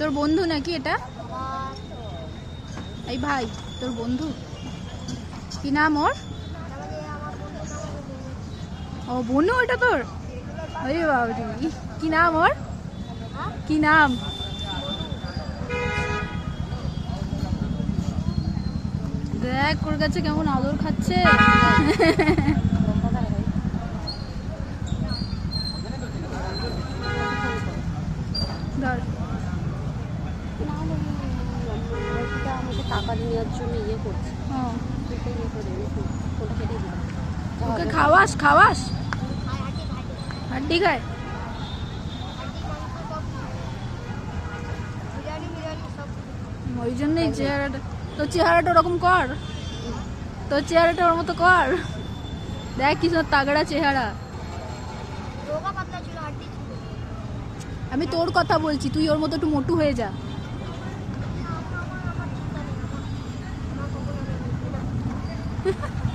তোর বন্ধু নাকি এটা? এই ভাই তোর বন্ধু কি নাম ওর? ও বনু এটা তোর? আরে বাবা কি নাম ওর? কি নাম? দেখ ওর কাছে কেমন আদর খাচ্ছে। আমাকে টাকা নেওয়ার জন্য ইয়ে করছে। ওকে খাওয়াস খাওয়াস? হাড্ডি খায়? ওই জন্যই চেহারাটা, তোর চেহারাটা ওরকম কর, তোর চেহারাটা ওর মতো কর। দেখ কি সুন্দর তাগড়া চেহারা। আমি তোর কথা বলছি, তুই ওর মতো একটু মোটু হয়ে যা।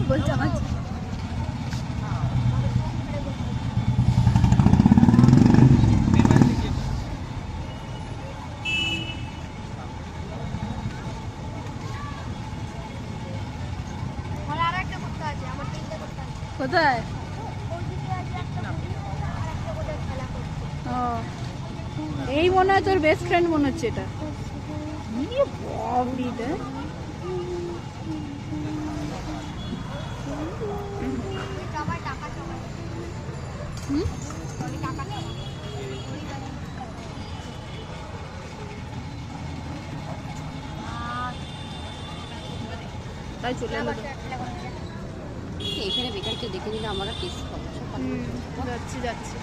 বলছে আমার কোথায়? ও এই মনে হয় তোর বেস্ট ফ্রেন্ড মনে হচ্ছে এটা। তাই চলে এলো। এখানে বেকারকে দেখে নিলে আমার আর কেস যাচ্ছি যাচ্ছি।